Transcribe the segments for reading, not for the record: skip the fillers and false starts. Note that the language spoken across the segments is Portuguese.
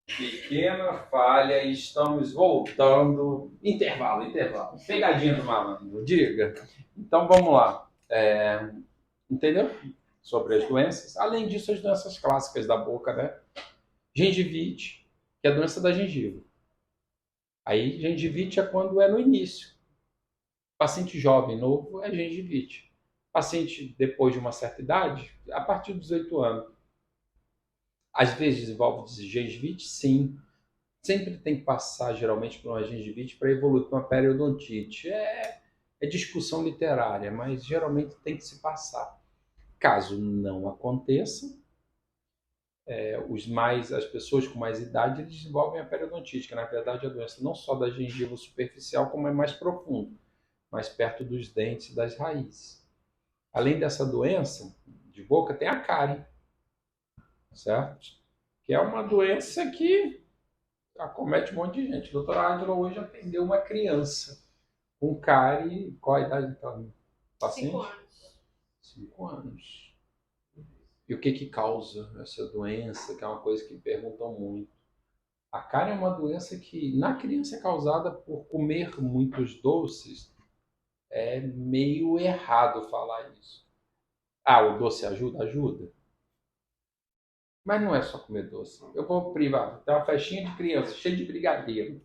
Pequena falha e estamos voltando. Intervalo, intervalo. Pegadinha do malandro, diga. Então vamos lá. Entendeu? Sobre as Certo. doenças. Além disso, as doenças clássicas da boca, né? Gengivite, que é a doença da gengiva. Aí, gengivite é quando é no início. Paciente jovem, novo, é gengivite. Paciente depois de uma certa idade, a partir dos 18 anos. Às vezes desenvolve gengivite, sim. Sempre tem que passar, geralmente, por uma gengivite para evoluir para uma periodontite. É discussão literária, mas geralmente tem que se passar. Caso não aconteça, as pessoas com mais idade eles desenvolvem a periodontite, que na verdade é a doença não só da gengiva superficial, como é mais profundo, mais perto dos dentes e das raízes. Além dessa doença de boca, tem a cárie, certo? Que é uma doença que acomete um monte de gente. A doutora Ádila hoje atendeu uma criança com cárie. Qual a idade do 5 paciente? anos. 5 anos. E o que que causa essa doença? Que é uma coisa que perguntam muito. A cárie é uma doença que, na criança, é causada por comer muitos doces. É meio errado falar isso. Ah, o doce ajuda? Ajuda. Mas não é só comer doce. Eu vou privar. Tem uma festinha de criança cheia de brigadeiro.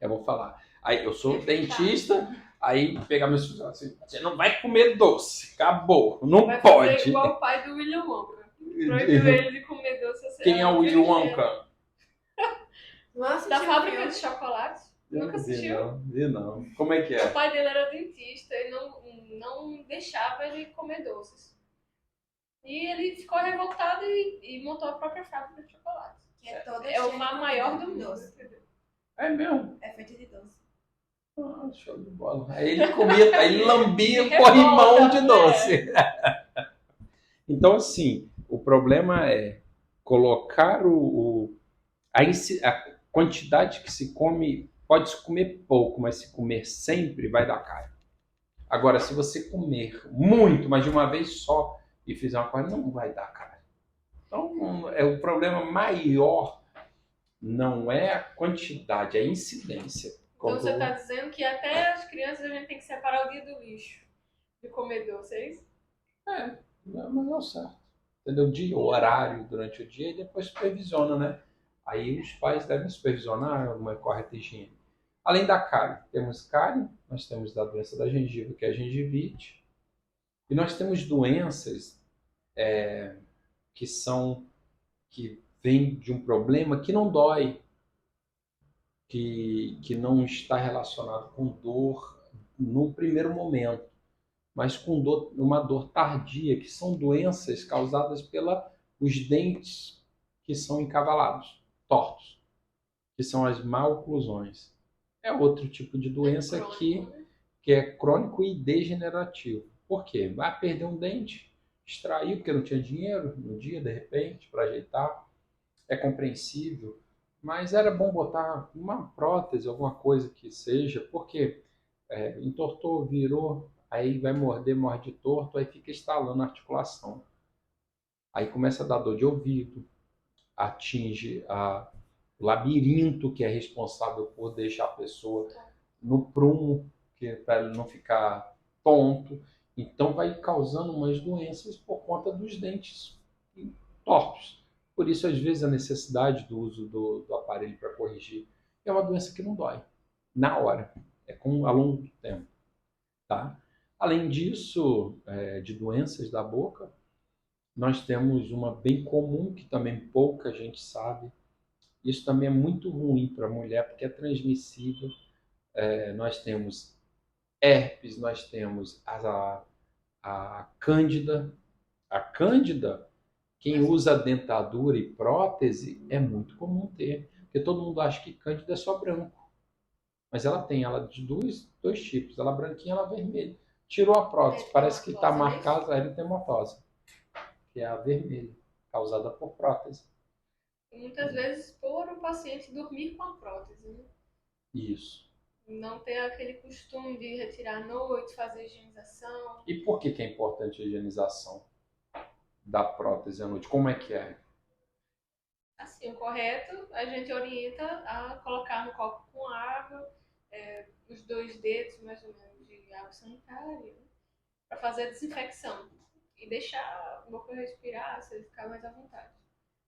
Eu vou falar. Aí eu sou Evitar. dentista, aí pegar meus filhos assim, você não vai comer doce, acabou, não Vai fazer pode. igual o pai do William Wonka. Proibiu ele de comer doce Quem é a o vida Willy inteira. Wonka? Não da fábrica de chocolates? Eu Nunca não vi assistiu? não, vi não. Como é que O é? pai dele era dentista e não deixava ele comer doces. E ele ficou revoltado e montou a própria fábrica de chocolates. Que é toda É o cheia de maior do de mundo. doce. É mesmo? É feita de doce. Ah, show de bola. Aí ele comia, aí ele lambia Se o corrimão de revolta, doce. Então, assim, o problema é colocar a quantidade que se come, pode se comer pouco, mas se comer sempre vai dar cárie. Agora, se você comer muito, mas de uma vez só, e fizer uma coisa, não vai dar cárie. Então, o problema maior não é a quantidade, é a incidência. Então você está Quando dizendo que até as crianças a gente tem que separar o dia do lixo de comer doce, é isso? mas é o certo. Entendeu? Dia, o horário durante o dia e depois supervisiona, né? Aí os pais devem supervisionar uma correta higiene. Além da cárie, temos cárie, nós temos a doença da gengiva, que é a gengivite, e nós temos doenças que são que vêm de um problema que não dói, que não está relacionado com dor no primeiro momento, mas com dor, uma dor tardia, que são doenças causadas pela os dentes que são encavalados, tortos, que são as maloclusões. É outro tipo de É doença crônico, né? que é crônico e degenerativo. Por quê? Vai perder um dente, extraiu porque não tinha dinheiro no dia, de repente, para ajeitar. É compreensível, mas era bom botar uma prótese, alguma coisa que seja, porque entortou, virou, aí vai morder, morde torto, aí fica estalando a articulação. Aí começa a dar dor de ouvido, atinge o labirinto, que é responsável por deixar a pessoa no prumo, para ele não ficar tonto. Então vai causando umas doenças por conta dos dentes tortos. Por isso, às vezes, a necessidade do uso do aparelho para corrigir é uma doença que não dói na hora, ao longo do tempo. Tá? Além disso, de doenças da boca, nós temos uma bem comum que também pouca gente sabe. Isso também é muito ruim para a mulher porque é transmissível. Nós temos herpes, nós temos a cândida. A cândida, quem usa dentadura e prótese, é muito comum ter. Porque todo mundo acha que cândida é só branco. Mas ela tem ela de dois tipos. Ela branquinha e ela vermelha. Tirou a prótese, parece que está marcada a eritematosa, que é a vermelha, causada por prótese. E muitas vezes por o paciente dormir com a prótese, né? Isso. Não ter aquele costume de retirar à noite, fazer higienização. E por que é importante a higienização da prótese à noite? Como é que é? assim, o correto, a gente orienta a colocar no copo com água, os 2 dedos mais ou menos de água sanitária, para fazer a desinfecção. E deixar a boca respirar, você ficar mais à vontade.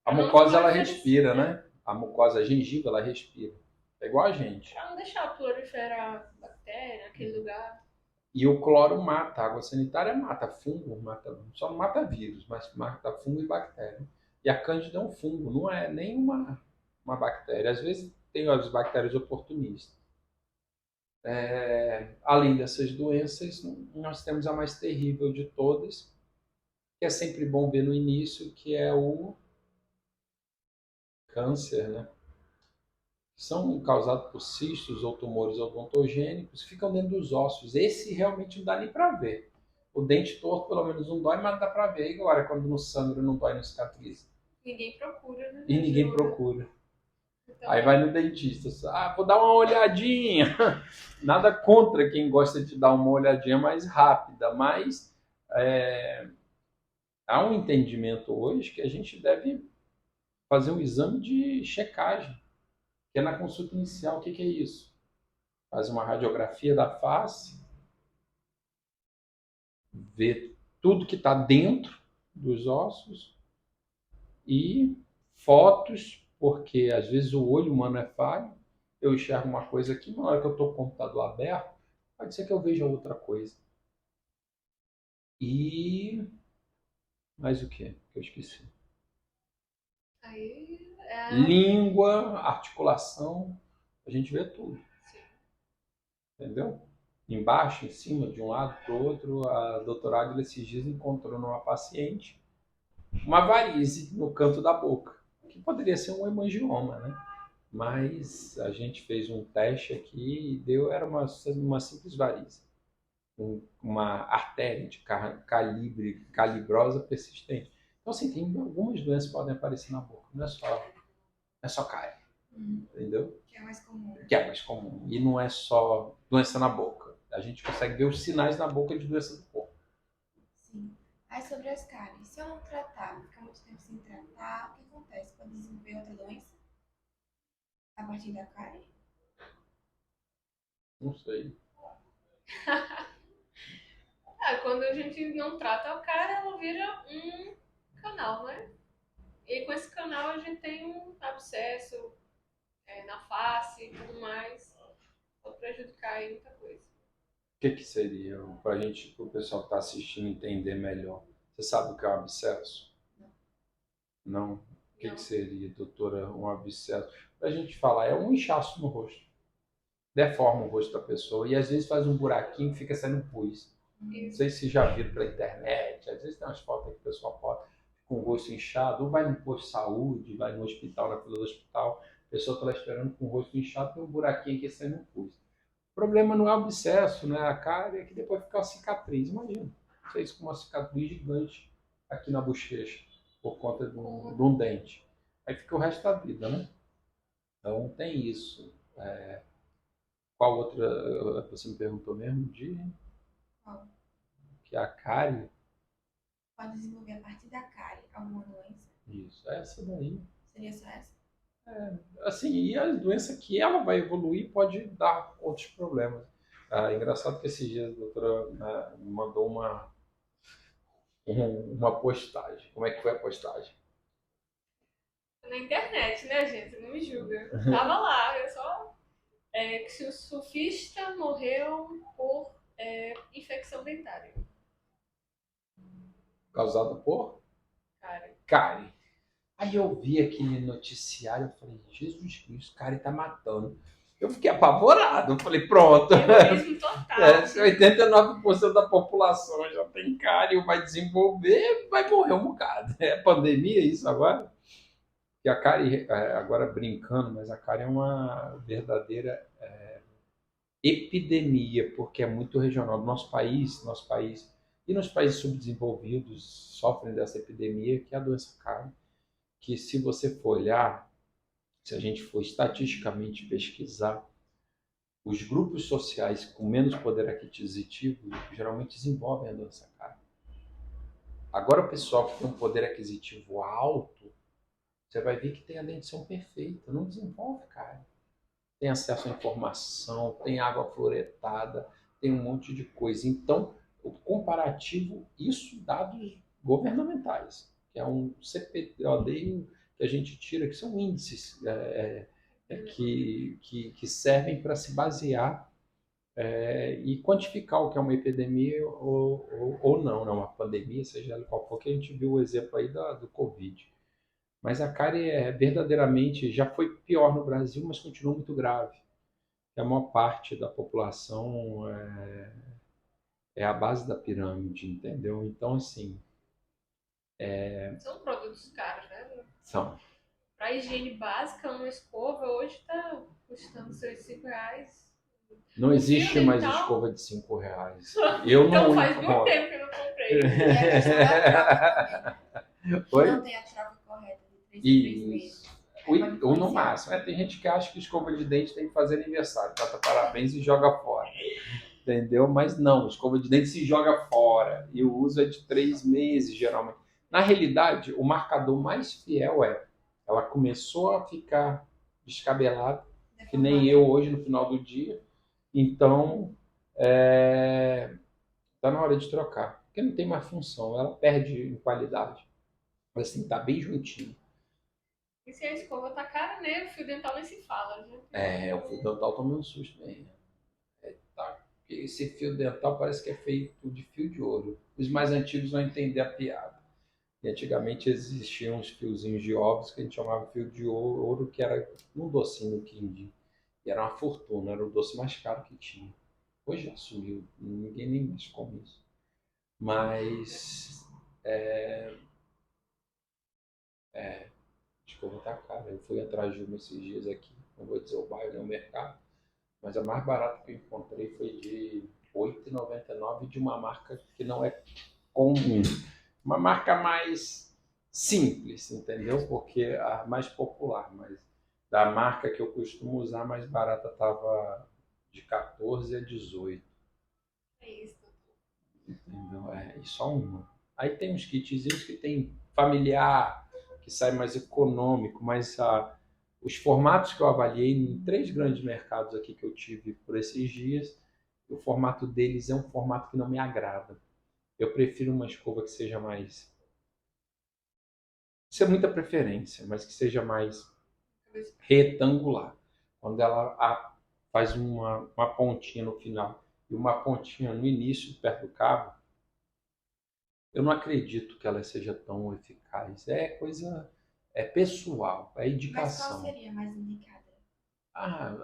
A Pra mucosa, não ela proliferar, respira, né? A mucosa, a gengiva, ela respira. É igual a gente. pra não deixar proliferar bactéria naquele lugar. E o cloro mata, a água sanitária mata fungo, só não mata vírus, mas mata fungo e bactéria. E a cândida é um fungo, não é nem uma bactéria. Às vezes tem as bactérias oportunistas. Além dessas doenças, nós temos a mais terrível de todas, que é sempre bom ver no início, que é o câncer, né? São causados por cistos ou tumores odontogênicos, ficam dentro dos ossos. Esse realmente não dá nem para ver. O dente torto pelo menos não dói, mas dá para ver. E agora, quando no sangue não dói, não cicatriza. Ninguém procura, né? E ninguém Ajuda. procura. Então, Aí vai no dentista. Ah, vou dar uma olhadinha. Nada contra quem gosta de dar uma olhadinha mais rápida, mas há um entendimento hoje que a gente deve fazer um exame de checagem, que é na consulta inicial. O que é isso? Faz uma radiografia da face, vê tudo que está dentro dos ossos e fotos, porque às vezes o olho humano é falho. Eu enxergo uma coisa aqui, na hora que eu estou com o computador aberto, pode ser que eu veja outra coisa. E mais o que? Que eu esqueci. aí Língua, articulação, a gente vê tudo, sim. entendeu? Embaixo, em cima, de um lado para o outro, a doutora Adila esses dias encontrou numa paciente uma varize no canto da boca, que poderia ser um hemangioma, né? Mas a gente fez um teste aqui e era uma simples varize. Uma artéria de calibrosa persistente. Então, assim, tem algumas doenças que podem aparecer na boca, não é só cárie, entendeu? Que é mais comum. Que é mais comum. E não é só doença na boca. A gente consegue ver os sinais na boca de doença do corpo. Sim. Aí sobre as cáries, se eu não tratar, ficar muito tempo sem tratar, o que acontece? Pode desenvolver outra doença a partir da cárie? Não sei. Quando a gente não trata a cara, ela vira um canal, né? E com esse canal a gente tem um abscesso na face e tudo mais. Pode prejudicar aí muita coisa. O que seria? Para o pessoal que está assistindo entender melhor. Você sabe o que é um abscesso? Não. O que seria, doutora, um abscesso? Para a gente falar, é um inchaço no rosto. Deforma o rosto da pessoa e às vezes faz um buraquinho e fica saindo pus. Não sei se já viram pela internet, às vezes tem umas fotos que o pessoal bota com o rosto inchado, ou vai no posto de saúde, vai no hospital, na fila do hospital, a pessoa está lá esperando com o rosto inchado, tem um buraquinho aqui saindo pus. O problema não é o abscesso, não é a cárie, é que depois fica uma cicatriz. Imagina, fez com uma cicatriz gigante aqui na bochecha, por conta de um dente. Aí fica o resto da vida, né? Então tem isso. Qual outra você me perguntou mesmo? Qual? Que a cárie? Pode desenvolver a partir da cárie alguma doença? Isso, essa daí. Seria só essa? Assim, e a doença que ela vai evoluir pode dar outros problemas. Engraçado que esses dias a doutora me mandou uma postagem. Como é que foi a postagem? Na internet, né, gente? Não me julga. Tava lá, eu só. Que se o surfista morreu por infecção dentária. Causada por Cara. cárie. Aí eu vi aquele noticiário, eu falei, Jesus Cristo, o cárie tá matando. Eu fiquei apavorado, eu falei, pronto. Terrorismo total. 89% da população já tem cárie, vai desenvolver, vai morrer um bocado. É pandemia isso agora? Que a cárie, agora brincando, mas a cárie é uma verdadeira epidemia, porque é muito regional. Nosso país e nos países subdesenvolvidos sofrem dessa epidemia, que é a doença cárie, que se você for olhar, se a gente for estatisticamente pesquisar, os grupos sociais com menos poder aquisitivo geralmente desenvolvem a doença cárie. Agora, o pessoal que tem um poder aquisitivo alto, você vai ver que tem a dentição perfeita, não desenvolve cárie. Tem acesso à informação, tem água fluoretada, tem um monte de coisa. Então, o comparativo, isso dados governamentais, que é um CPTOD que a gente tira, que são índices que servem para se basear e quantificar o que é uma epidemia ou não, uma pandemia, seja ela qual for, que a gente viu o exemplo aí do Covid. Mas a cárie verdadeiramente já foi pior no Brasil, mas continua muito grave. A maior parte da população é a base da pirâmide, entendeu? Então, assim, São produtos caros, né? são. Para higiene básica, uma escova hoje está custando seus R$ 5. Não O existe fio mais dental- escova de R$ 5. Eu Então não faz muito encontro. tempo que eu não comprei. E a questão da troca também, né? Oi? Não tem a troca correta de 3 em 3 meses. Isso. Aí pode Ou no influenciar. máximo. Tem gente que acha que escova de dente tem que fazer aniversário, canta parabéns e joga fora. Entendeu? Mas não, escova de dente se joga fora. E o uso é de 3 meses, geralmente. Na realidade, o marcador mais fiel ela começou a ficar descabelada, que nem eu hoje no final do dia. Então, tá na hora de trocar. Porque não tem mais função, ela perde em qualidade. Mas assim, tá bem juntinho. E se a escova tá cara, né? O fio dental nem se fala, né? O fio dental tomei um susto mesmo. Tá. Esse fio dental parece que é feito de fio de ouro. Os mais antigos vão entender a piada. E antigamente existiam uns fiozinhos de ovos que a gente chamava fio de ouro, que era um docinho no quindim. E era uma fortuna, era o doce mais caro que tinha. Hoje já sumiu, ninguém nem mexe com isso. Mas escova tá cara. Eu fui atrás de uma esses dias aqui, não vou dizer o bairro nem o mercado, mas a mais barata que eu encontrei foi de R$ 8,99 de uma marca que não é comum. Uma marca mais simples, entendeu? Porque a mais popular, mas da marca que eu costumo usar, a mais barata estava de 14 a 18, É isso. entendeu? E só uma. Aí tem uns kitzinhos que tem familiar, que sai mais econômico, mas os formatos que eu avaliei em 3 grandes mercados aqui que eu tive por esses dias, o formato deles é um formato que não me agrada. Eu prefiro uma escova que seja mais. Isso é muita preferência, mas que seja mais retangular. Quando ela faz uma pontinha no final e uma pontinha no início, perto do cabo, eu não acredito que ela seja tão eficaz. É coisa pessoal, é Mas qual indicação. seria a mais indicada?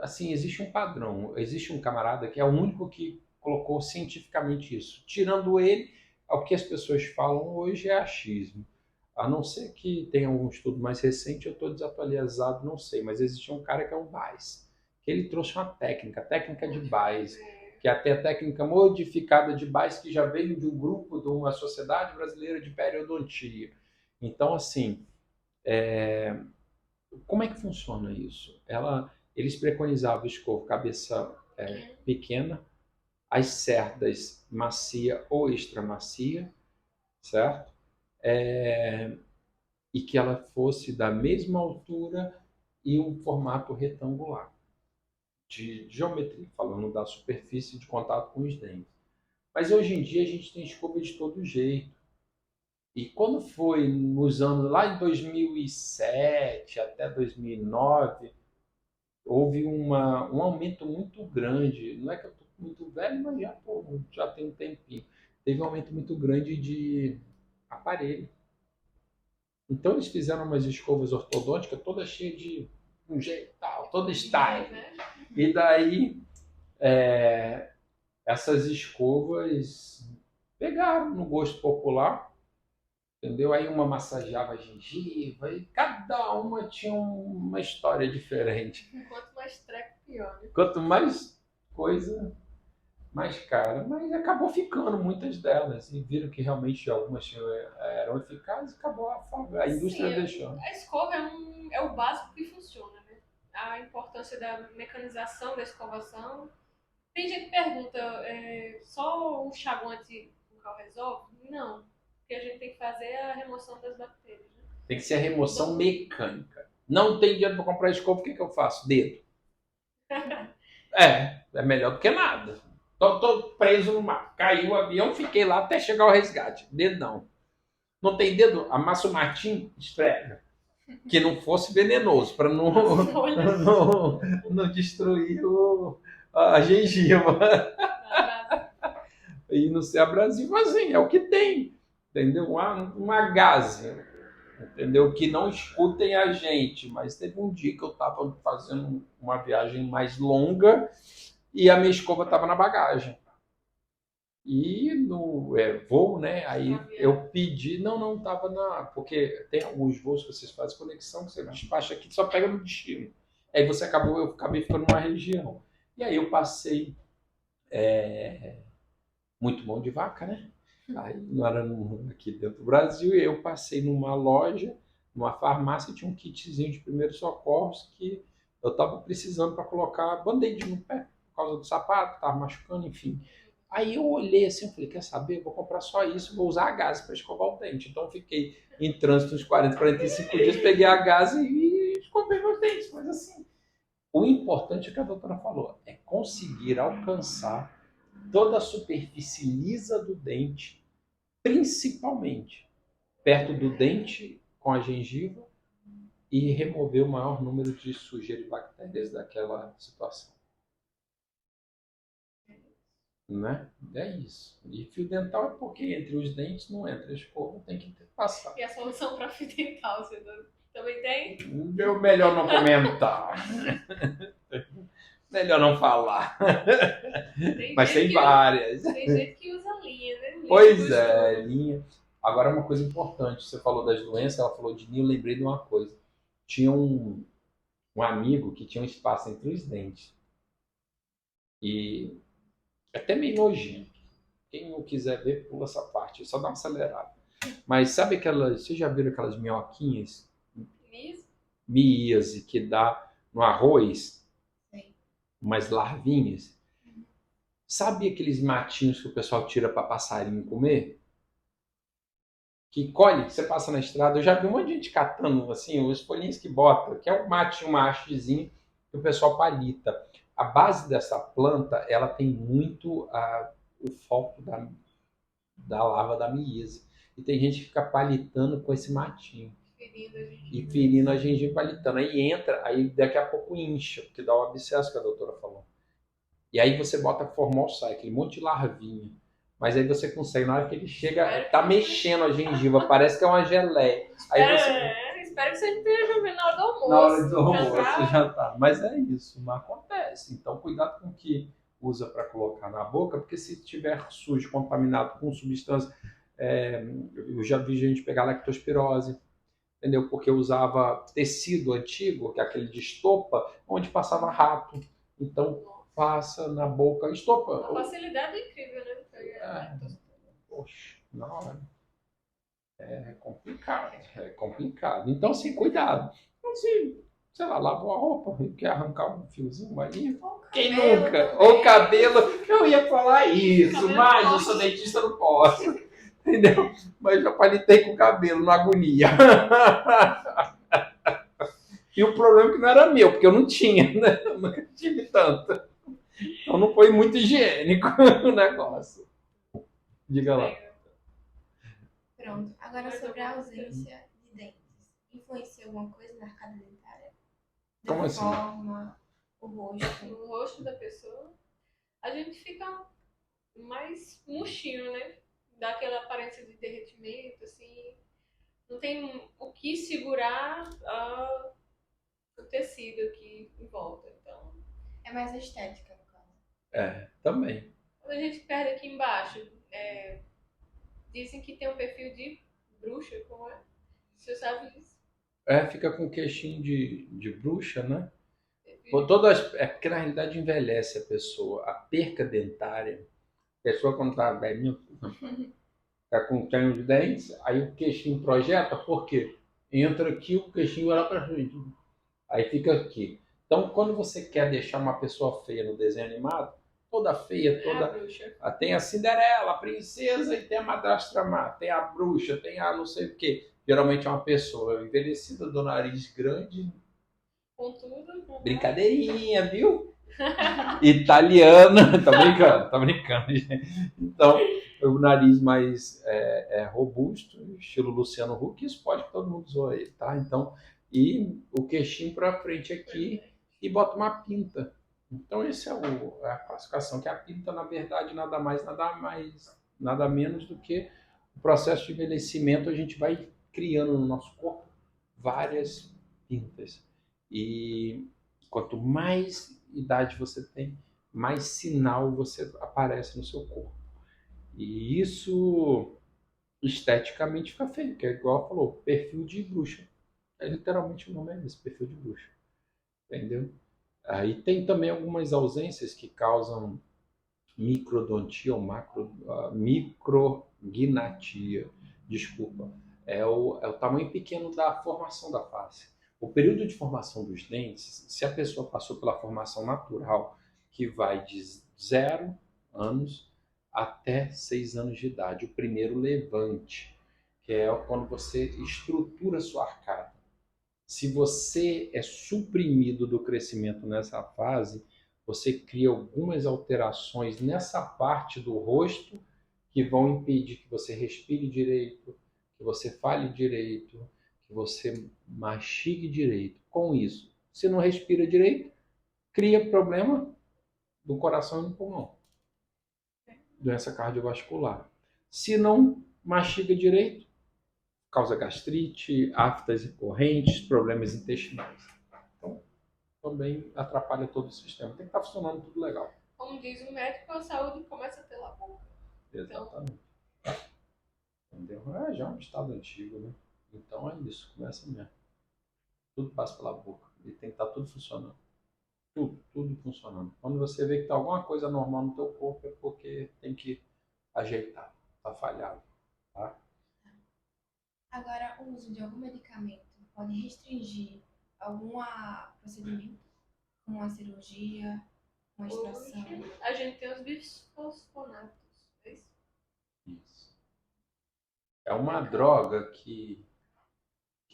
Assim, existe um padrão. Existe um camarada que é o único que colocou cientificamente isso. Tirando ele, o que as pessoas falam hoje é achismo. A não ser que tenha um estudo mais recente, eu estou desatualizado, não sei, mas existe um cara que é o Bayes, que ele trouxe uma técnica, a técnica de Bayes, que é até a técnica modificada de Bayes, que já veio de um grupo, de uma sociedade brasileira de periodontia. Então, assim, como é que funciona isso? Eles preconizavam escova cabeça pequena, as cerdas macia ou extra macia, certo? E que ela fosse da mesma altura e um formato retangular, de geometria, falando da superfície de contato com os dentes. Mas hoje em dia a gente tem escova de todo jeito. E quando foi nos anos lá em 2007 até 2009, houve um aumento muito grande. Não é que eu estou muito velho, mas já tem um tempinho. Teve um aumento muito grande de aparelho. Então eles fizeram umas escovas ortodônticas toda cheia de um jeito tal, toda style. E daí essas escovas pegaram no gosto popular, entendeu? Aí uma massageava a gengiva e cada uma tinha uma história diferente. Quanto mais treco, pior, né? Quanto mais coisa, mais cara. Mas acabou ficando muitas delas e viram que realmente algumas eram eficazes e acabou a indústria Sim, deixando. a escova é o básico que funciona, né? A importância da mecanização da escovação. Tem gente que pergunta, só o enxaguante bucal resolve? Não, porque a gente tem que fazer a remoção das bactérias, né? Tem que ser a remoção mecânica. Não tem dinheiro para comprar escova, o que eu faço? Dedo. É melhor do que nada. Tô preso no mar. Caiu o avião, fiquei lá até chegar o resgate. Dedo não. Não tem dedo? Amassa o matinho, esfrega. Que não fosse venenoso, para não destruir a gengiva. E não ser abrasivo, assim, é o que tem. Entendeu? Uma gase. Entendeu? Que não escutem a gente. Mas teve um dia que eu estava fazendo uma viagem mais longa e a minha escova estava na bagagem. E no voo, né? Aí eu pedi, não estava porque tem alguns voos que vocês fazem conexão, que você despacha aqui, só pega no destino. Aí eu acabei ficando numa região. E aí eu passei muito mão de vaca, né? Aí não era aqui dentro do Brasil, e eu passei numa loja, numa farmácia, tinha um kitzinho de primeiros socorros que eu estava precisando para colocar band-aid no pé, por causa do sapato, estava machucando, enfim. Aí eu olhei assim e falei, quer saber, eu vou comprar só isso, vou usar a gase para escovar o dente. Então eu fiquei em trânsito uns 40, 45 dias, peguei a gase e escovei meus dentes. Mas assim, o importante é o que a doutora falou, é conseguir alcançar toda a superfície lisa do dente, principalmente perto do dente com a gengiva, e remover o maior número de sujeira e bactérias daquela situação. Né? É isso. E fio dental é porque entre os dentes não entra a escova, tem que passar. E a solução para fio dental, você também tem? Melhor não comentar. Melhor não falar. Mas tem várias. Tem gente que usa linha, né? Pois é, linha. Agora, uma coisa importante, você falou das doenças, ela falou de linha, eu lembrei de uma coisa. Tinha um amigo que tinha um espaço entre os dentes. E até meio nojento. Quem não quiser ver, pula essa parte, só dá uma acelerada. Mas sabe aquelas, vocês já viram aquelas minhoquinhas? Míase, que dá no arroz? Sim. Umas larvinhas? Sabe aqueles matinhos que o pessoal tira para passarinho comer? Que colhe, que você passa na estrada. Eu já vi um monte de gente catando, assim, os folhinhos que bota, que é um matinho, uma hastezinha, que o pessoal palita. A base dessa planta, ela tem muito o foco da larva da miíase. E tem gente que fica palitando com esse matinho. E ferindo a gengiva, palitando. Aí entra, aí daqui a pouco incha, porque dá o abscesso que a doutora falou. E aí você bota formol, sai aquele monte de larvinha. Mas aí você consegue, na hora que ele chega, tá mexendo a gengiva, parece que é uma geleia. Aí você... Espero que você esteja vendo na hora do almoço. Na hora do almoço já tá. Mas é isso, não acontece. Então cuidado com o que usa para colocar na boca, porque se estiver sujo, contaminado com substância, eu já vi gente pegar lectospirose, entendeu? Porque usava tecido antigo, que é aquele de estopa, onde passava rato. Então passa na boca, estopa. A facilidade é incrível, né? Poxa, na hora. É complicado. Então, assim, cuidado. Então, se, sei lá, lavou a roupa e quer arrancar um fiozinho ali, quem nunca? Ou cabelo, eu ia falar isso, cabelo mas eu sou dentista, não posso. Entendeu? Mas já palitei com o cabelo, na agonia. E o problema é que não era meu, porque eu não tinha, né? Eu nunca tive tanto. Então não foi muito higiênico o negócio. Diga lá. Pronto. Agora sobre a ausência de dentes. Influencia alguma coisa na arcada dentária? Como assim? Forma, o rosto. O rosto da pessoa. A gente fica mais murchinho, né? Dá aquela aparência de derretimento, assim. Não tem o que segurar o tecido aqui em volta. Então, é mais estética, no caso. Também. Quando a gente perde aqui embaixo, dizem que tem um perfil de bruxa, como é? Você sabe disso? Fica com queixinho de bruxa, né? Porque na realidade envelhece a pessoa. A perca dentária, a pessoa quando tá velhinha, tá com canho de dentes, aí o queixinho projeta, por quê? Entra aqui, o queixinho vai lá pra frente. Aí fica aqui. Então, quando você quer deixar uma pessoa feia no desenho animado, toda feia, toda... Tem a Cinderela, a princesa, e tem a madrastra má, tem a bruxa, tem a não sei o quê. Geralmente é uma pessoa envelhecida, do nariz grande. Com tudo. Brincadeirinha, viu? Italiana. Tá brincando, gente. Então, o nariz mais robusto, estilo Luciano Huck, isso pode que todo mundo zoa ele, tá? Então, e o queixinho pra frente aqui e bota uma pinta. Então, esse é a classificação, que a pinta, na verdade, nada menos do que o processo de envelhecimento. A gente vai criando no nosso corpo várias pintas. E quanto mais idade você tem, mais sinal você aparece no seu corpo. E isso esteticamente fica feio, que é igual ela falou, perfil de bruxa. É literalmente o nome é esse, perfil de bruxa. Entendeu? Aí tem também algumas ausências que causam microdontia ou micrognatia. Desculpa. É o tamanho pequeno da formação da face. O período de formação dos dentes, se a pessoa passou pela formação natural, que vai de 0 anos até 6 anos de idade, o primeiro levante, que é quando você estrutura sua arcada. Se você é suprimido do crescimento nessa fase, você cria algumas alterações nessa parte do rosto que vão impedir que você respire direito, que você fale direito, que você mastigue direito. Com isso, se não respira direito, cria problema do coração e do pulmão, doença cardiovascular. Se não mastiga direito, causa gastrite, aftas recorrentes, problemas intestinais. Então, também atrapalha todo o sistema. Tem que estar funcionando tudo legal. Como diz o médico, a saúde começa pela boca. Exatamente. Entendeu? Já é um estado antigo, né? Então é isso, começa mesmo. Tudo passa pela boca. E tem que estar tudo funcionando. Tudo funcionando. Quando você vê que está alguma coisa normal no teu corpo, é porque tem que ajeitar. Está falhado. Tá? Agora, o uso de algum medicamento pode restringir algum procedimento, como uma cirurgia, uma extração? Hoje, a gente tem os bisfosfonatos. É isso? Isso. É uma droga que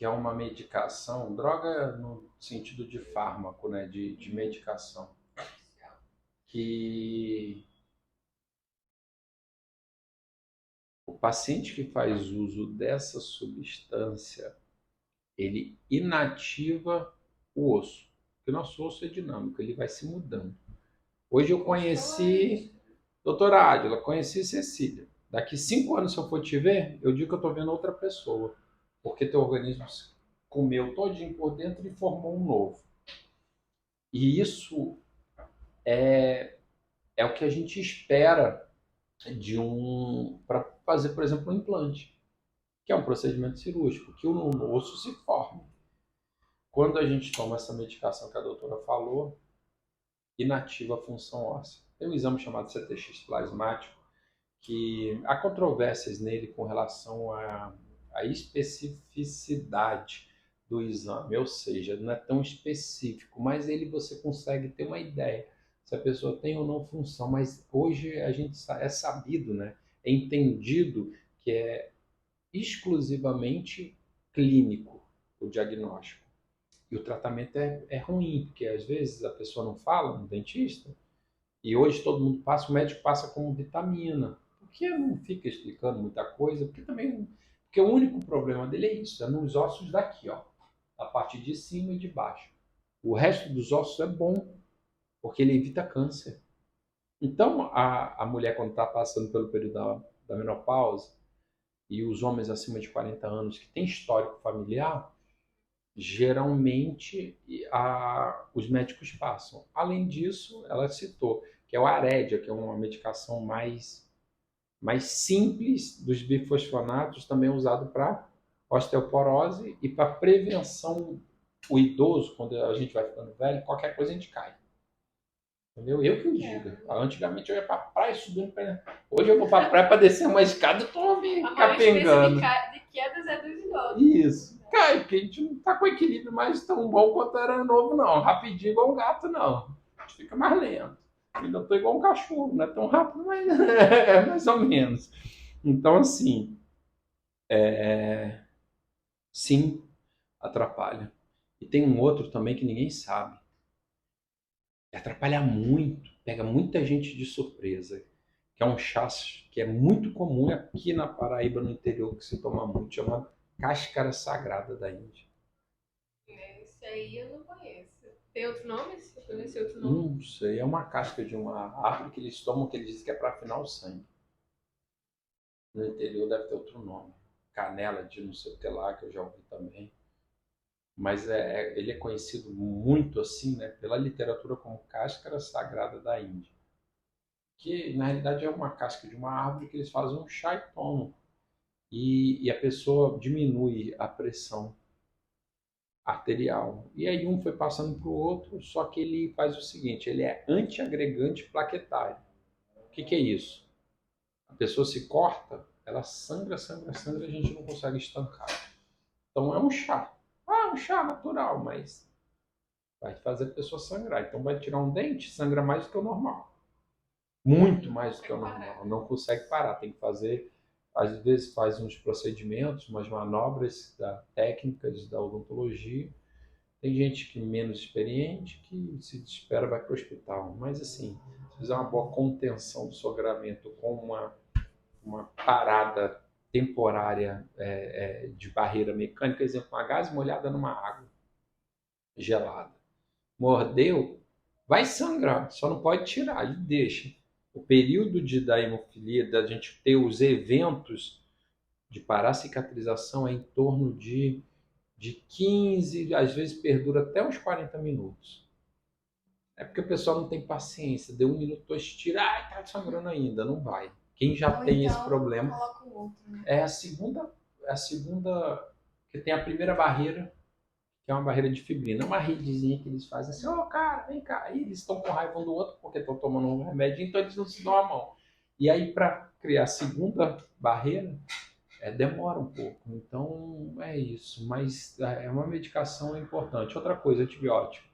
é uma medicação, droga no sentido de fármaco, né, de medicação, que o paciente que faz uso dessa substância, ele inativa o osso, porque o nosso osso é dinâmico, ele vai se mudando. Hoje eu conheci doutora Adila, conheci Cecília. Daqui 5 anos, se eu for te ver, eu digo que eu estou vendo outra pessoa, porque teu organismo comeu todinho por dentro e formou um novo. E isso é o que a gente espera para fazer, por exemplo, um implante, que é um procedimento cirúrgico, que o osso se forma. Quando a gente toma essa medicação que a doutora falou, inativa a função óssea. Tem um exame chamado CTX plasmático, que há controvérsias nele com relação à especificidade do exame, ou seja, não é tão específico, mas você consegue ter uma ideia se a pessoa tem ou não função. Mas hoje a gente é sabido, né? É entendido que é exclusivamente clínico o diagnóstico. E o tratamento é ruim, porque às vezes a pessoa não fala no dentista, e hoje todo mundo passa, o médico passa como vitamina. Por que não fica explicando muita coisa? Porque o único problema dele é isso, é nos ossos daqui, ó, a parte de cima e de baixo. O resto dos ossos é bom, porque ele evita câncer. Então, a mulher, quando está passando pelo período da menopausa, e os homens acima de 40 anos que têm histórico familiar, geralmente os médicos passam. Além disso, ela citou que é o Aredia, que é uma medicação mais simples dos bifosfonatos, também usado para osteoporose e para prevenção. O idoso, quando a gente vai ficando velho, qualquer coisa a gente cai. Entendeu? Eu que o diga. Antigamente eu ia pra praia subindo. Hoje eu vou pra praia pra descer uma escada e tô me capengando. De quedas é dos idosos. Isso. Cai, porque a gente não tá com equilíbrio mais tão bom quanto era novo, não. Rapidinho igual um gato, não. A gente fica mais lento. Ainda tô igual um cachorro. Não é tão rápido, mas é mais ou menos. Então, assim, Sim, atrapalha. E tem um outro também que ninguém sabe. Atrapalha muito, pega muita gente de surpresa. Que é um chá que é muito comum aqui na Paraíba, no interior, que se toma muito, chamado cáscara sagrada da Índia. Esse aí eu não conheço. Tem outro nome? Você conhece outro nome? Não sei, é uma casca de uma árvore que eles tomam, que eles dizem que é para afinar o sangue. No interior deve ter outro nome. Canela de não sei o que lá, que eu já ouvi também. Mas ele é conhecido muito assim, né, pela literatura como cáscara sagrada da Índia. Que na realidade é uma casca de uma árvore que eles fazem um chá e tomam. E a pessoa diminui a pressão arterial. E aí um foi passando para o outro, só que ele faz o seguinte, ele é antiagregante plaquetário. O que é isso? A pessoa se corta, ela sangra, sangra, sangra, e a gente não consegue estancar. Então é um chá. Ah, um chá natural, mas vai fazer a pessoa sangrar. Então vai tirar um dente, sangra mais do que o normal. Muito mais do que o normal. Não consegue parar, tem que fazer, às vezes faz uns procedimentos, umas manobras técnicas da odontologia. Tem gente que é menos experiente que se desespera, vai para o hospital. Mas assim, se fizer uma boa contenção do sangramento com uma parada temporária de barreira mecânica, exemplo, uma gás molhada numa água gelada. Mordeu, vai sangrar, só não pode tirar, e deixa. O período da hemofilia, da gente ter os eventos de parar a cicatrização é em torno de 15, às vezes perdura até uns 40 minutos. É porque o pessoal não tem paciência, deu um minuto, dois, tira, ai, tá sangrando ainda, não vai. Quem já Ou tem então, esse problema coloca o outro, né? é a segunda, que tem a primeira barreira, que é uma barreira de fibrina, uma redezinha que eles fazem assim, ô cara, vem cá, e eles estão com raiva um do outro porque estão tomando um remédio, então eles não se dão a mão. E aí para criar a segunda barreira, demora um pouco, então é isso, mas é uma medicação importante. Outra coisa, antibiótico.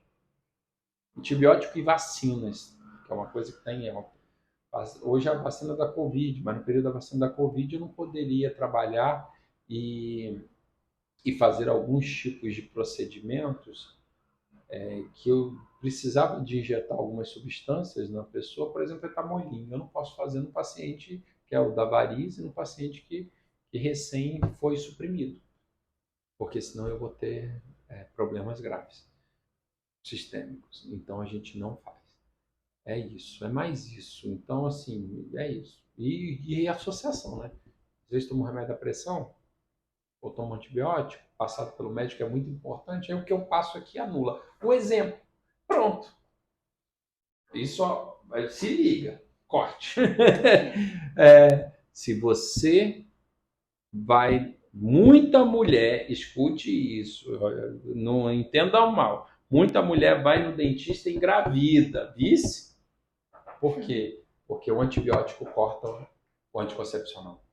Antibiótico e vacinas, que é uma coisa que tem, hoje é a vacina da Covid, mas no período da vacina da Covid eu não poderia trabalhar e fazer alguns tipos de procedimentos que eu precisava de injetar algumas substâncias na pessoa, por exemplo, etamolim. Eu não posso fazer no paciente que é o da varize, no paciente que recém foi suprimido, porque senão eu vou ter problemas graves sistêmicos. Então a gente não faz. É isso, é mais isso. Então, assim, é isso. E associação, né? Às vezes toma um remédio da pressão, ou toma um antibiótico, passado pelo médico é muito importante, aí o que eu passo aqui anula. Um exemplo, pronto. Isso, ó, se liga, corte. Se você vai, muita mulher, escute isso, não entenda mal, muita mulher vai no dentista e engravida, vice? Por quê? Porque o antibiótico corta o anticoncepcional.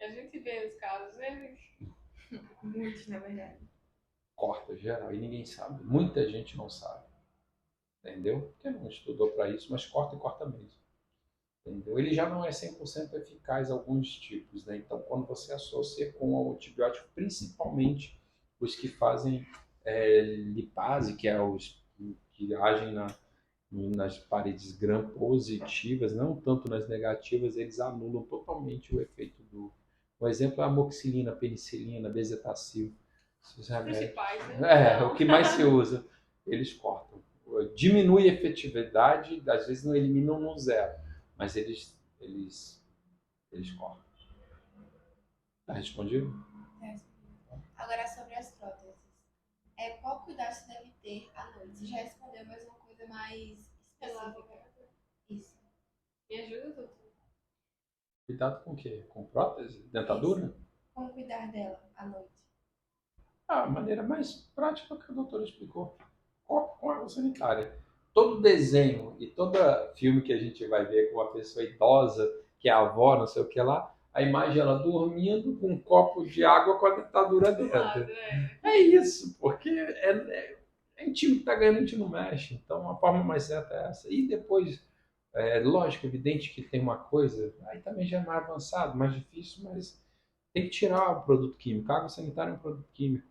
A gente vê os casos, né? Muitos, na verdade. Corta geral, e ninguém sabe. Muita gente não sabe. Entendeu? Porque não estudou para isso, mas corta e corta mesmo. Entendeu? Ele já não é 100% eficaz alguns tipos, né? Então, quando você associa com o antibiótico, principalmente os que fazem lipase, que é os que agem nas paredes gram-positivas, não tanto nas negativas, eles anulam totalmente o efeito do... Um exemplo é a amoxicilina, penicilina, bezetacil. Os principais, né? O que mais se usa, eles cortam. Diminui a efetividade, às vezes não eliminam no zero, mas eles cortam. Tá respondido? Agora, sobre as próteses. Qual cuidado se deve ter à noite? Você já respondeu, mas uma coisa mais específica. Isso. Me ajuda, doutor? Cuidado com o quê? Com prótese? Dentadura? Isso. Como cuidar dela à noite? A maneira mais prática que a doutora explicou. Copo com água sanitária. Todo desenho e todo filme que a gente vai ver com uma pessoa idosa, que é a avó, não sei o que lá, a imagem ela dormindo com um copo de água com a dentadura dentro. É isso, porque em time que está ganhando, a gente não mexe. Então a forma mais certa é essa. E depois, lógico, evidente que tem uma coisa, aí também já é mais avançado, mais difícil, mas tem que tirar o produto químico. A água sanitária é um produto químico.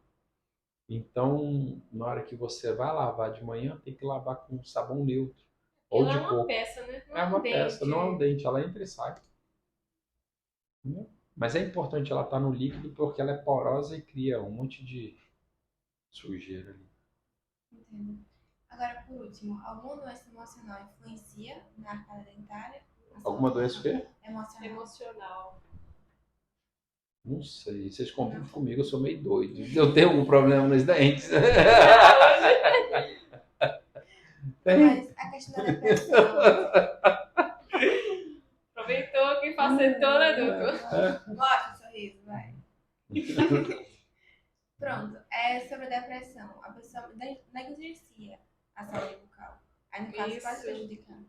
Então, na hora que você vai lavar de manhã, tem que lavar com sabão neutro ou Ela é de uma coco. peça, né? Não É é um uma peça, não é um dente. dente, ela entra e sai. Né? Mas é importante ela estar no líquido porque ela é porosa e cria um monte de sujeira ali. Entendo. Agora, por último, alguma doença emocional influencia na arcada dentária? Na Alguma saúde doença o quê? emocional? Emocional. Não sei. Vocês confundem Não. comigo, eu sou meio doido. Eu tenho algum problema nos dentes? Saúde. Não, Tem. mas a questão da depressão. Aproveitou que facetou, né, doutor? Mostra o sorriso, vai. Pronto, é sobre a depressão. A pessoa negligencia a saúde bucal. Aí, no caso, pode Isso. prejudicar.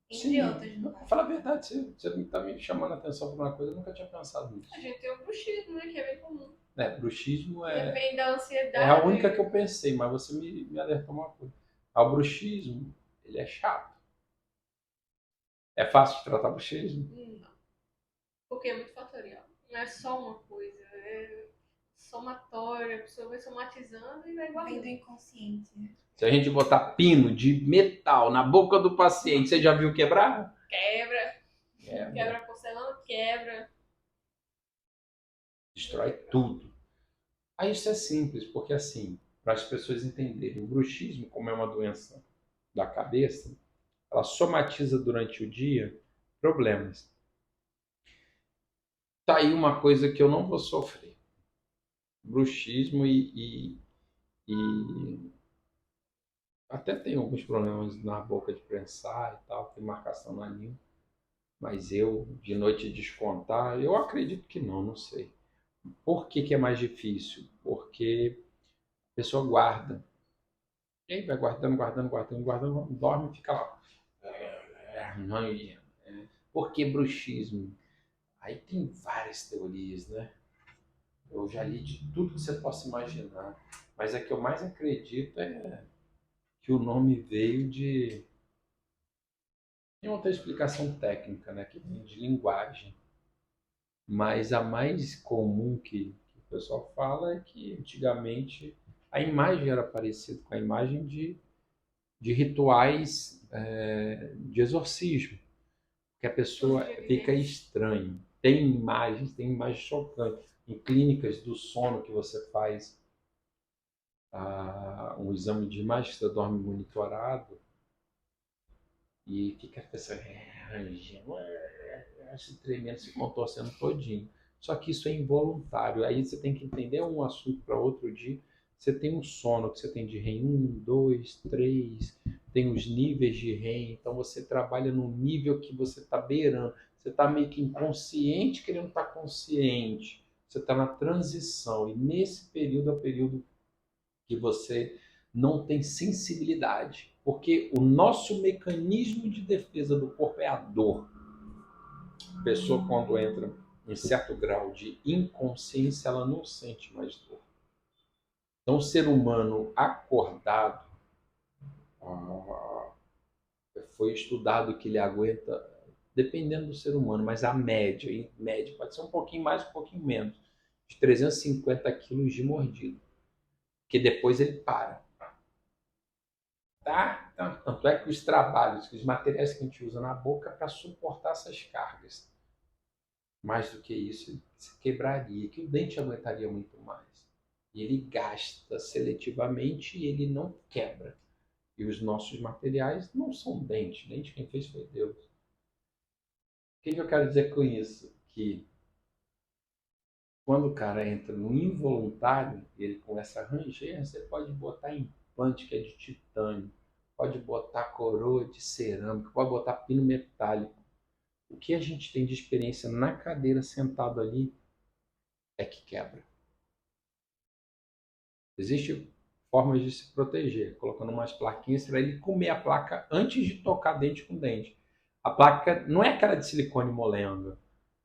Entre Sim. outras, no Pra caso. falar a verdade, você está me chamando a atenção por uma coisa, eu nunca tinha pensado nisso. A gente tem o bruxismo, né? Que é bem comum. Bruxismo Depende da é a ansiedade. única que eu pensei, mas você me alertou uma coisa. O bruxismo, ele é chato. É fácil de tratar bruxismo? Não. Porque é muito fatorial. Não é só uma coisa. É somatório. A pessoa vai somatizando e vai Vem do guardando. inconsciente, né? Se a gente botar pino de metal na boca do paciente, você já viu quebrar? Quebra. É, Quebra a porcelana, quebra. destrói tudo. Aí isso é simples, porque assim, para as pessoas entenderem, o bruxismo, como é uma doença da cabeça, ela somatiza durante o dia problemas. Tá aí uma coisa que eu não vou sofrer. Bruxismo e até tem alguns problemas na boca de prensar e tal, tem marcação na língua. Mas eu, de noite, descontar, eu acredito que não, não sei. Por que é mais difícil? Porque a pessoa guarda. E aí vai guardando, guardando, guardando, guardando, dorme e fica lá. Por que bruxismo? Aí tem várias teorias, né? Eu já li de tudo que você possa imaginar. Mas a que eu mais acredito é que o nome veio de. Tem outra explicação técnica, né? Que vem de linguagem. Mas a mais comum que o pessoal fala é que antigamente a imagem era parecida com a imagem de rituais de exorcismo, que a pessoa fica estranha. Tem imagens chocantes. Em clínicas do sono que você faz um exame de imagem, você dorme monitorado e fica a pessoa se tremendo, se contorcendo todinho. Só que isso é involuntário. Aí você tem que entender um assunto para outro dia. Você tem um sono que você tem de REM 1, 2, 3, tem os níveis de REM. Então você trabalha no nível que você está beirando. Você está meio que inconsciente querendo estar consciente. Você está na transição. E nesse período é o período que você não tem sensibilidade. Porque o nosso mecanismo de defesa do corpo é a dor. A pessoa, quando entra em certo grau de inconsciência, ela não sente mais dor. Então, o ser humano acordado, foi estudado que ele aguenta, dependendo do ser humano, mas a média, em média, pode ser um pouquinho mais, um pouquinho menos, de 350 quilos de mordida. Porque depois ele para. Tá? Então, tanto é que os trabalhos, os materiais que a gente usa na boca para suportar essas cargas. Mais do que isso, se quebraria, que o dente aguentaria muito mais. E ele gasta seletivamente e ele não quebra. E os nossos materiais não são dente. Dente quem fez foi Deus. O que eu quero dizer com isso? Que quando o cara entra no involuntário, ele começa a ranger, você pode botar implante que é de titânio, pode botar coroa de cerâmica, pode botar pino metálico. O que a gente tem de experiência na cadeira sentado ali é que quebra. Existem formas de se proteger, colocando umas plaquinhas para ele comer a placa antes de tocar dente com dente. A placa não é aquela de silicone molenga,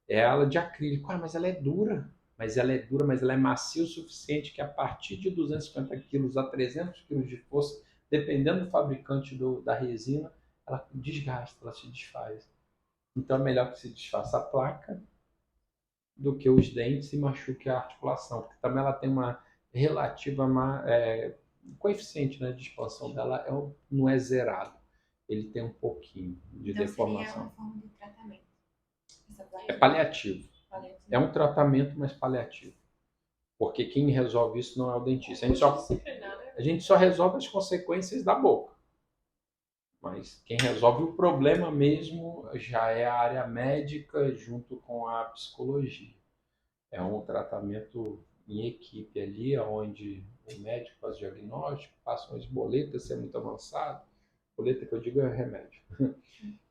é ela de acrílico. Mas ela é dura. Mas ela é dura, mas ela é macia o suficiente que a partir de 250 quilos a 300 quilos de força, dependendo do fabricante da resina, ela desgasta, ela se desfaz. Então é melhor que se desfaça a placa do que os dentes e machuque a articulação, porque também ela tem uma relativa coeficiente, né, de expansão dela não é zerado, ele tem um pouquinho de Então seria uma deformação. forma de tratamento. Essa É placa paliativo, paliativa. é um tratamento, mas paliativo, porque quem resolve isso não é o dentista. A gente só resolve as consequências da boca. Mas quem resolve o problema mesmo já é a área médica junto com a psicologia. É um tratamento em equipe ali, onde o médico faz o diagnóstico, passa umas boletas, se é muito avançado. Boleta que eu digo é remédio.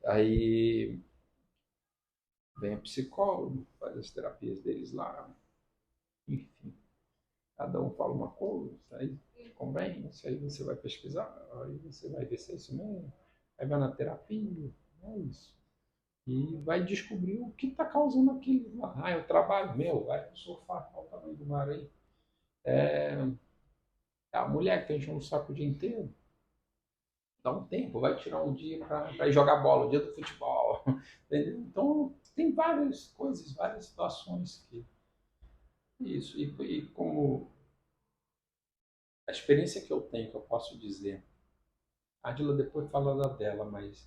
Aí vem a psicólogo, faz as terapias deles lá. Enfim, cada um fala uma coisa, aí convence, aí você vai pesquisar, aí você vai ver se é isso mesmo. Aí vai na terapia, é isso. E vai descobrir o que está causando aquilo lá. Ah, é o trabalho meu, vai pro sofá, olha o tamanho do mar aí. É a mulher que tá enchendo o saco o dia inteiro. Dá um tempo, vai tirar um dia para ir jogar bola, o dia do futebol. Entendeu? Então, tem várias coisas, várias situações que. Isso. E como a experiência que eu tenho, que eu posso dizer, a Adila depois fala da dela, mas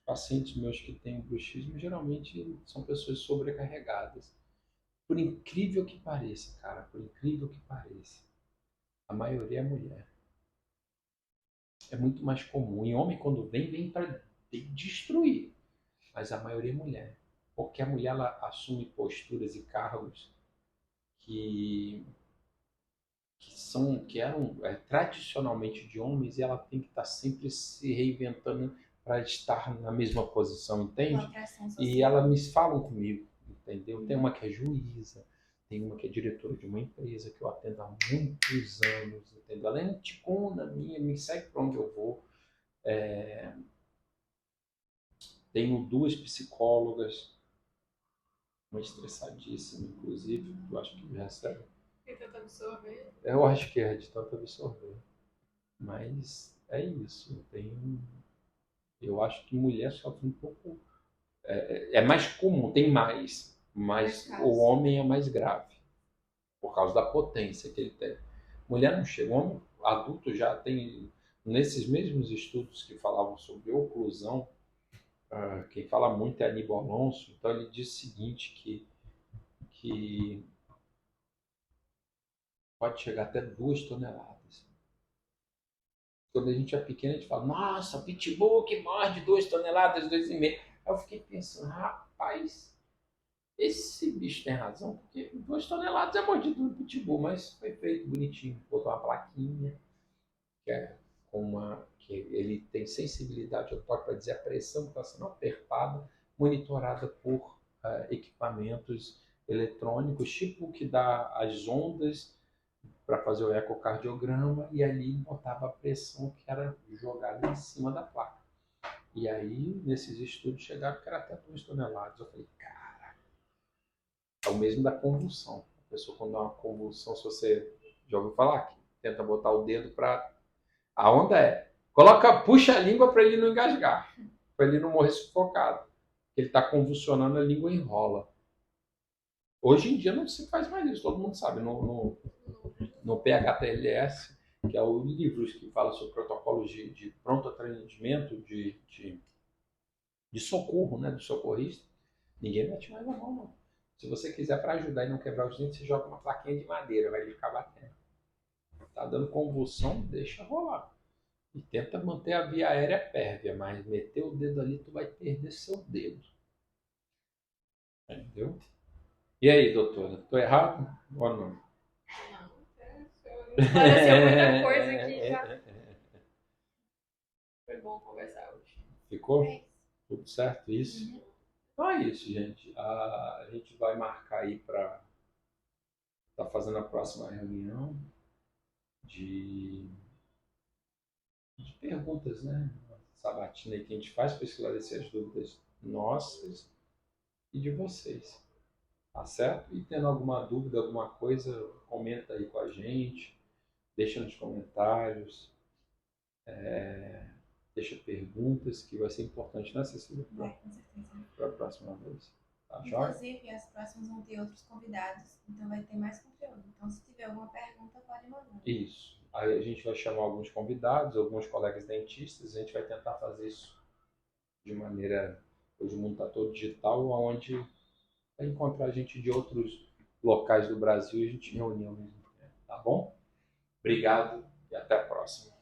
pacientes meus que têm bruxismo geralmente são pessoas sobrecarregadas. Por incrível que pareça, cara, por incrível que pareça, a maioria é mulher. É muito mais comum. E homem, quando vem para destruir. Mas a maioria é mulher. Porque a mulher ela assume posturas e cargos que, que eram tradicionalmente de homens e ela tem que estar sempre se reinventando para estar na mesma posição, entende? E elas me falam comigo, entendeu? Tem uma que é juíza, tem uma que é diretora de uma empresa que eu atendo há muitos anos, entendeu? Ela é anticona minha, me segue para onde eu vou. Tenho duas psicólogas, uma estressadíssima, inclusive, eu acho que recebe. Tentando absorver. Eu acho que é de tanto absorver. Mas é isso. Eu acho que mulher sofre um pouco. É mais comum, tem mais. Mas o homem é mais grave. Por causa da potência que ele tem. Mulher não chega. O homem adulto já tem. Nesses mesmos estudos que falavam sobre oclusão, quem fala muito é Aníbal Alonso. Então ele diz o seguinte: que pode chegar até 2 toneladas. Quando a gente é pequeno, a gente fala, nossa, pitbull que morde 2 toneladas, 2,5. Aí eu fiquei pensando, rapaz, esse bicho tem razão, porque 2 toneladas é mordido do pitbull, mas foi feito bonitinho. Botou uma plaquinha, que é que ele tem sensibilidade ao toque para dizer a pressão que está sendo apertada, monitorada por equipamentos eletrônicos, tipo o que dá as ondas para fazer o ecocardiograma e ali botava a pressão que era jogada em cima da placa. E aí, nesses estudos, chegaram que era até 2 toneladas. Eu falei, cara, é o mesmo da convulsão. A pessoa, quando dá uma convulsão, se você já ouviu falar, que tenta botar o dedo para. A onda puxa a língua para ele não engasgar, para ele não morrer sufocado. Ele está convulsionando, a língua enrola. Hoje em dia não se faz mais isso, todo mundo sabe. No PHTLS, que é o livro que fala sobre protocolos de pronto atendimento, de socorro, né, do socorrista, ninguém mete mais a mão, não. Se você quiser, para ajudar e não quebrar os dentes, você joga uma plaquinha de madeira, vai ficar batendo. Tá dando convulsão, deixa rolar. E tenta manter a via aérea pérvia, mas meter o dedo ali, tu vai perder seu dedo. Entendeu? E aí, doutora, tô errado ou não? Não, pareceu muita coisa aqui já. Foi bom conversar hoje. Ficou? Tudo certo isso? Então é isso, gente. A gente vai marcar aí para estar fazendo a próxima reunião de, de perguntas, né? Sabatina aí que a gente faz para esclarecer as dúvidas nossas e de vocês. Tá certo? E tendo alguma dúvida, alguma coisa, comenta aí com a gente, deixa nos comentários, deixa perguntas, que vai ser importante, né, Cecília? Vai, com certeza. Para a próxima vez. Tá joia? Inclusive, as próximas vão ter outros convidados, então vai ter mais conteúdo. Então, se tiver alguma pergunta, pode mandar. Isso. Aí a gente vai chamar alguns convidados, alguns colegas dentistas, a gente vai tentar fazer isso de maneira. Hoje o mundo está todo digital, onde vai encontrar gente de outros locais do Brasil e a gente reunir ao mesmo tempo. Tá bom? Obrigado e até a próxima.